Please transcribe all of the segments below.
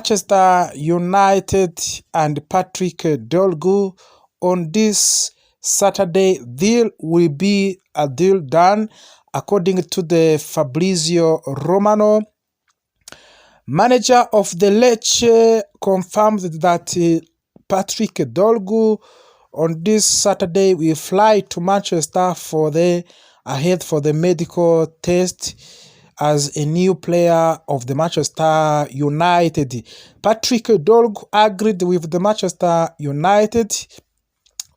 Manchester United and Patrick Dorgu on this Saturday. Deal will be a deal done according to the Fabrizio Romano. Manager of the Lecce confirmed that Patrick Dorgu on this Saturday will fly to Manchester for the medical test as a new player of the Manchester United. Patrick Dorgu agreed with the Manchester United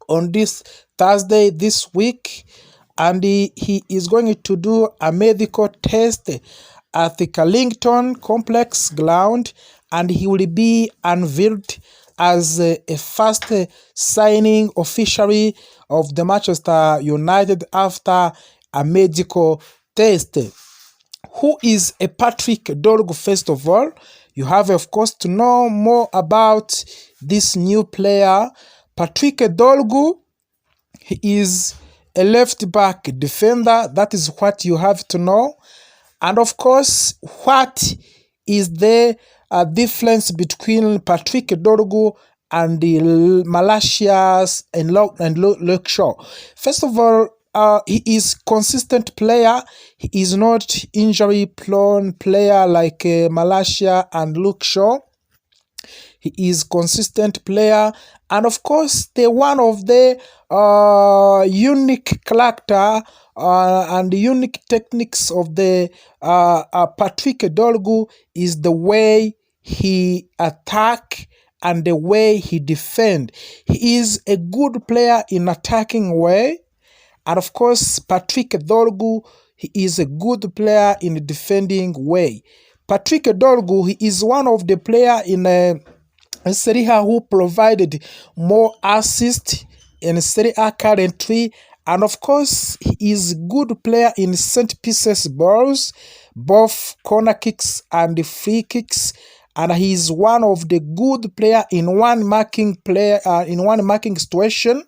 on this Thursday this week, and he is going to do a medical test at the Carlington Complex ground, and he will be unveiled as a first signing officially of the Manchester United after a medical test. Who is a Patrick Dorgu? First of all, you have, of course, to know more about this new player. Patrick Dorgu, he is a left-back defender. That is what you have to know. And, of course, what is the difference between Patrick Dorgu and the Malacia and Luke Shaw? First of all, he is consistent player. He is not injury-prone player like Malacia and Luke Shaw. He is consistent player, and of course, the one of the unique character and the unique techniques of the Patrick Dorgu is the way he attack and the way he defend. He is a good player in attacking way. And of course, Patrick Dorgu, he is a good player in the defending way. Patrick Dorgu, he is one of the players in Serie A who provided more assists in Serie A currently. And of course, he is a good player in set pieces balls, both corner kicks and free kicks. And he is one of the good player in one marking situation.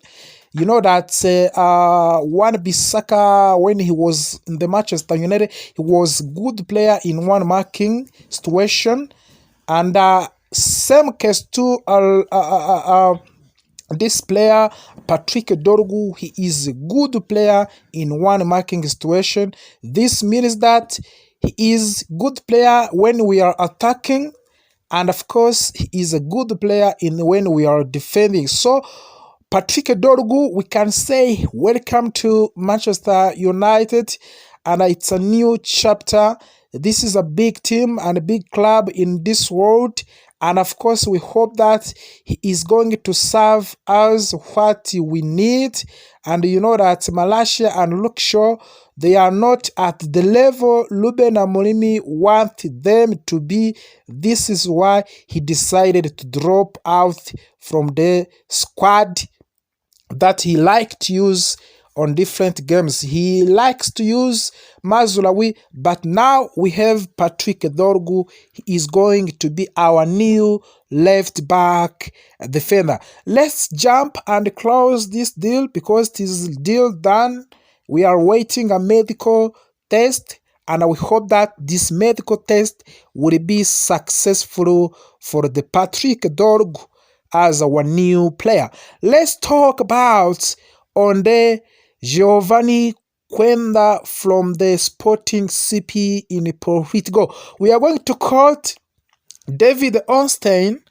You know that Wan-Bissaka, when he was in the Manchester United, he was good player in one marking situation. And same case to this player, Patrick Dorgu, he is a good player in one marking situation. This means that he is good player when we are attacking. And of course, he is a good player when we are defending. So, Patrick Dorgu, we can say welcome to Manchester United, and it's a new chapter. This is a big team and a big club in this world, and of course we hope that he is going to serve us what we need. And you know that Malacia and Luke Shaw, they are not at the level Ruben Amorim want them to be. This is why he decided to drop out from the squad that he liked to use on different games. He likes to use Mazraoui, but now we have Patrick Dorgu. He is going to be our new left back defender. Let's jump and close this deal because it is deal done. We are waiting a medical test, and we hope that this medical test will be successful for the Patrick Dorgu as our new player. Let's talk about on the Geovany Quenda from the Sporting CP in Portugal. We are going to quote David Ornstein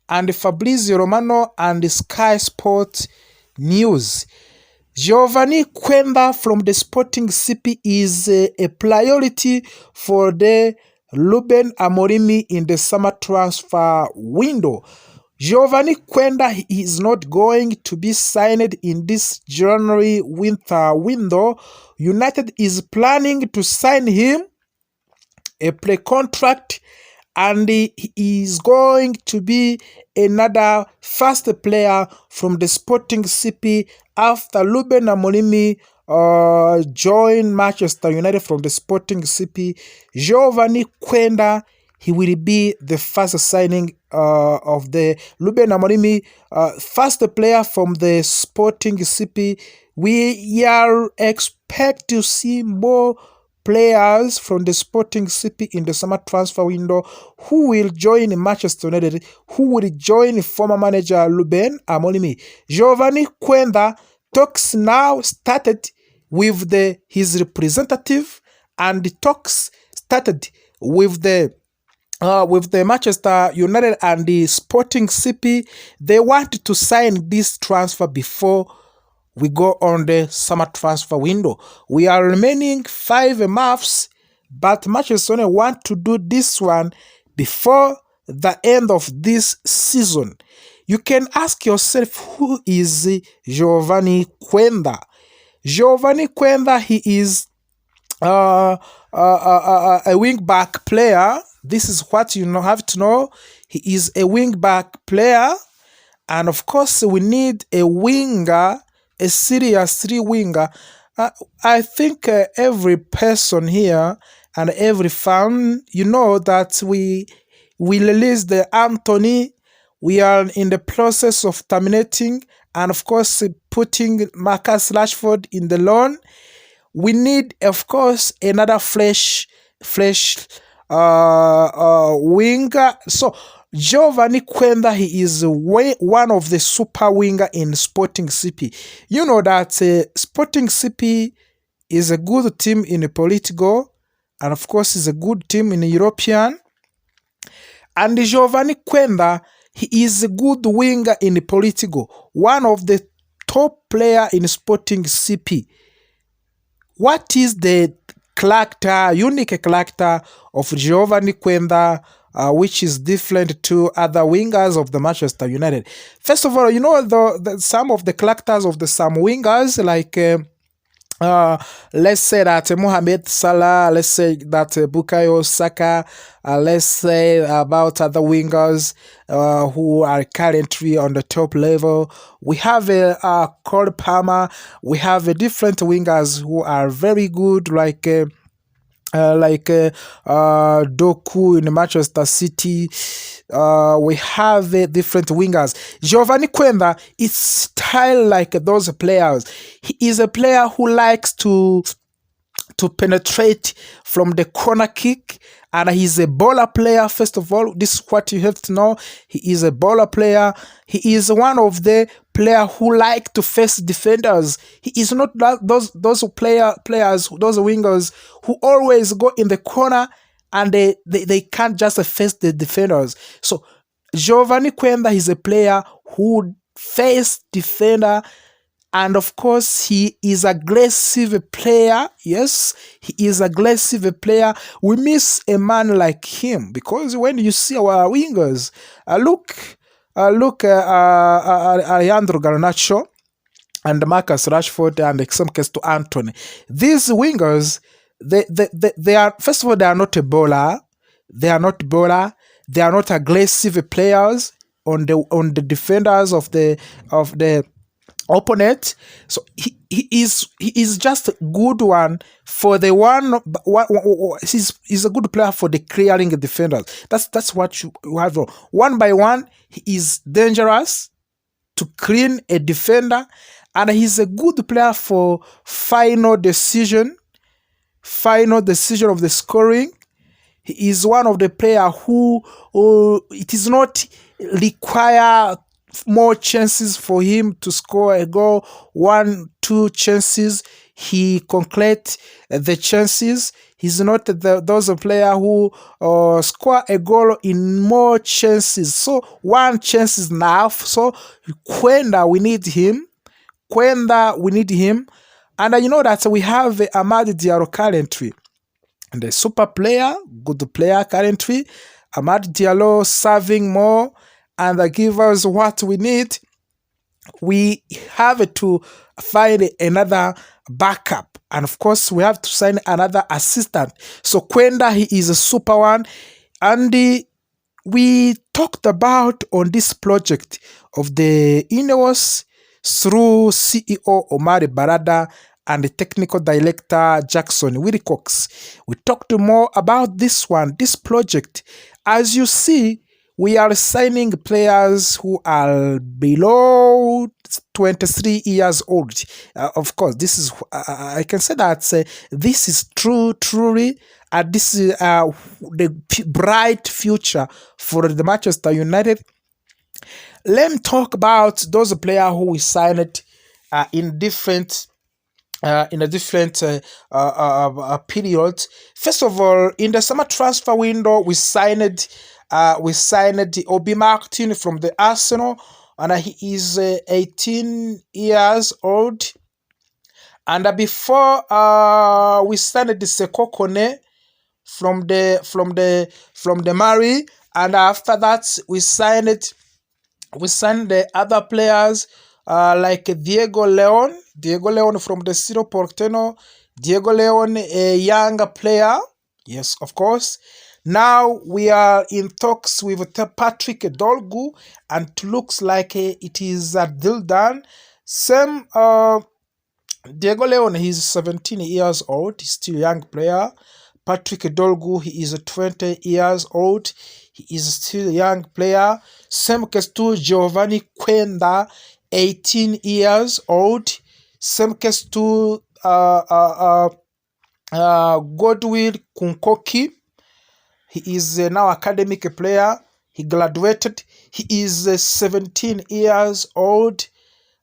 and Fabrizio Romano and Sky Sport News. Geovany Quenda from the Sporting CP is a priority for the Ruben Amorim in the summer transfer window. Geovany Quenda is not going to be signed in this January winter window. United is planning to sign him a pre-contract, and he is going to be another first player from the Sporting CP after Ruben Amorim joined Manchester United from the Sporting CP. Geovany Quenda, he will be the first signing of the Ruben Amorim, first player from the Sporting CP. We are expect to see more players from the Sporting CP in the summer transfer window who will join Manchester United, who will join former manager Ruben Amorim. Geovany Quenda talks now started with his representative, and the talks started with the Manchester United and the Sporting CP. They want to sign this transfer before we go on the summer transfer window. We are remaining 5 months, but Manchester United want to do this one before the end of this season. You can ask yourself, who is Geovany Quenda? Geovany Quenda, he is a wing-back player. This is what you have to know. He is a wing-back player, and of course we need a winger, a serious 3 winger. I think every person here and every fan, you know that we released the Antony. We are in the process of terminating and of course putting Marcus Rashford in the loan. We need, of course, another fresh winger. So Geovany Quenda, he is one of the super winger in Sporting CP. You know that Sporting CP is a good team in Portugal, and of course is a good team in European. And Geovany Quenda, he is a good winger in Portugal, one of the top player in Sporting CP. What is the unique character of Geovany Quenda, which is different to other wingers of the Manchester United? First of all, you know some of the characters of some wingers, like let's say that Mohamed Salah, let's say that Bukayo Saka, let's say about other wingers who are currently on the top level. We have Cole Palmer. We have different wingers who are very good, like Dorgu in Manchester City. We have different wingers. Geovany Quenda is style like those players. He is a player who likes to penetrate from the corner kick, and he's a baller player. First of all, this is what you have to know. He is a baller player. He is one of the players who like to face defenders. He is not those players, those wingers who always go in the corner and they can't just face the defenders. So Geovany Quenda is a player who face defender. And of course, he is aggressive player. Yes, he is aggressive player. We miss a man like him, because when you see our wingers, look Alejandro Garnacho and Marcus Rashford and in some case to Antony. These wingers, they are, first of all, they are not a bowler. They are not bowler. They are not aggressive players on the defenders of the opponent. So he is just a good one for the one. He's a good player for the clearing defenders. That's what you have. One by one, he is dangerous to clean a defender, and he's a good player for final decision of the scoring. He is one of the players who it is not require more chances for him to score a goal. 1-2 chances, he concrete the chances. He's not those players who score a goal in more chances. So 1 chance is enough. So Quenda, we need him. And you know that we have Amad Diallo currently, and the super player, good player currently. Amad Diallo serving more and give us what we need. We have to find another backup, and of course we have to sign another assistant. So Quenda, he is a super one. And we talked about on this project of the Ineos through CEO Omar Barada and the technical director Jackson Wilcox. We talked more about this project. As you see, we are signing players who are below 23 years old. Of course, this is I can say that this is truly, this is the bright future for the Manchester United. Let me talk about those players who we signed in a different period. First of all, in the summer transfer window, we signed Obi Martin from the Arsenal, and he is 18 years old. And before we signed the Seko Kone from the Mari, and after that we signed the other players like Diego Leon from the Cerro Porteño. Diego Leon, a young player, yes, of course. Now we are in talks with Patrick Dorgu, and it looks like it is a deal done. Same Diego Leon, he's 17 years old, he's still a young player. Patrick Dorgu, he is 20 years old, he is still a young player. Same case to Geovany Quenda, 18 years old. Same case to Godwill Kunkoki. He is now academic player. He graduated. He is 17 years old.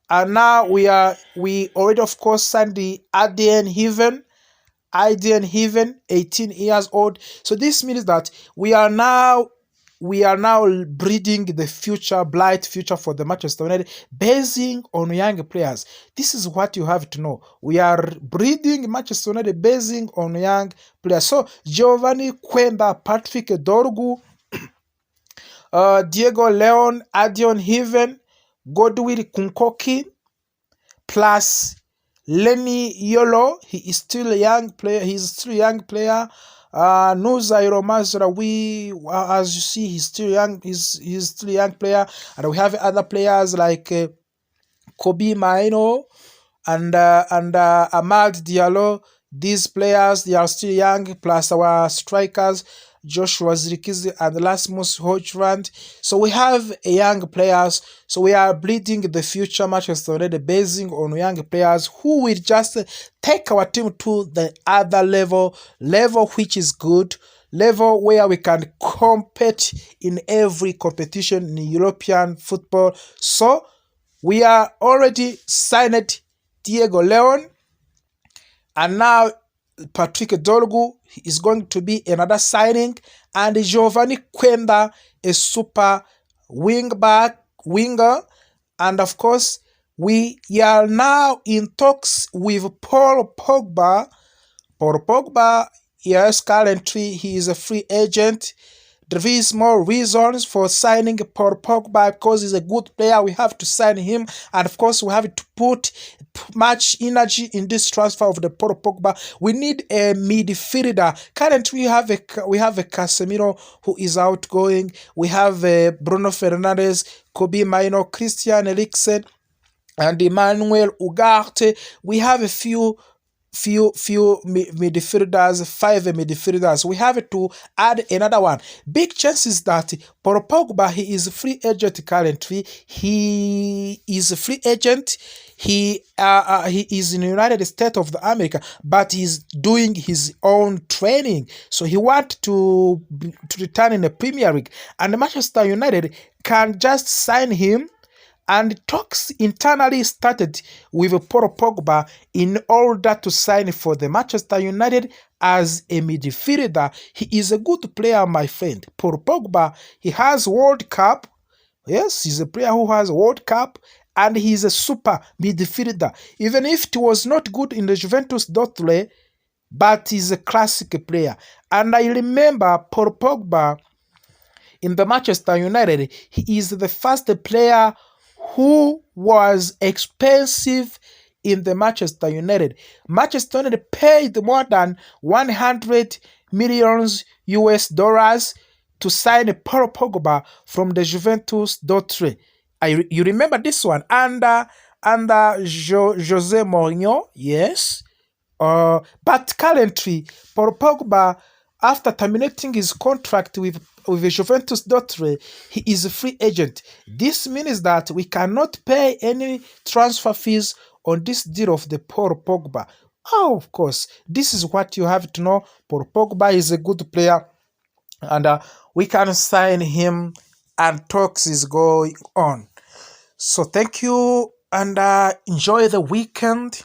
And now we already, of course, signed the Adrian Heaven, 18 years old. So this means that we are now breeding the future, bright future for the Manchester United, basing on young players. This is what you have to know. We are breeding Manchester United basing on young players. So Geovany Quenda, Patrick Dorgu, Diego Leon, Adrian Heaven, Godwill Kunkoki, plus Lenny Yolo. He is still a young player. Nuzairo Mazraoui, as you see, he's still young. He's still a young player, and we have other players like Kobe Maino and Amad Diallo. These players, they are still young. Plus our strikers, Joshua Zirkzee and Rasmus Højlund. So we have young players. So we are bleeding the future Manchester United basing on young players who will just take our team to the other level which is good, level where we can compete in every competition in European football. So we are already signed Diego Leon, and now Patrick Dorgu is going to be another signing, and Geovany Quenda, a super winger, and of course we are now in talks with Paul Pogba. Paul Pogba, yes, currently he is a free agent. There is more reasons for signing Paul Pogba because he's a good player. We have to sign him, and of course we have to put much energy in this transfer of the Paul Pogba. We need a midfielder. Currently we have a Casemiro who is outgoing. We have Bruno Fernandes, Kobe Maino, Christian Eriksen, and Emmanuel Ugarte. We have a few midfielders, 5 midfielders. We have to add another one. Big chances that Paul Pogba, he is a free agent currently. He is a free agent. He is in the United States of America, but he's doing his own training. So he wants to return in the Premier League, and Manchester United can just sign him. And talks internally started with Paul Pogba in order to sign for the Manchester United as a midfielder. He is a good player, my friend. Paul Pogba, he has World Cup. Yes, he's a player who has World Cup, and he's a super midfielder. Even if it was not good in the Juventus Dortmund, but he's a classic player. And I remember Paul Pogba in the Manchester United, he is the first player who was expensive in the Manchester United. Manchester United paid more than 100 million US dollars to sign Paul Pogba from the Juventus Dortmund. You remember this one under Jose Mourinho, yes. But currently, Paul Pogba, after terminating his contract with with Juventus Dortmund, he is a free agent. This means that we cannot pay any transfer fees on this deal of the Paul Pogba. Oh, of course, this is what you have to know. Paul Pogba is a good player, and we can sign him, and talks is going on. So thank you, and enjoy the weekend.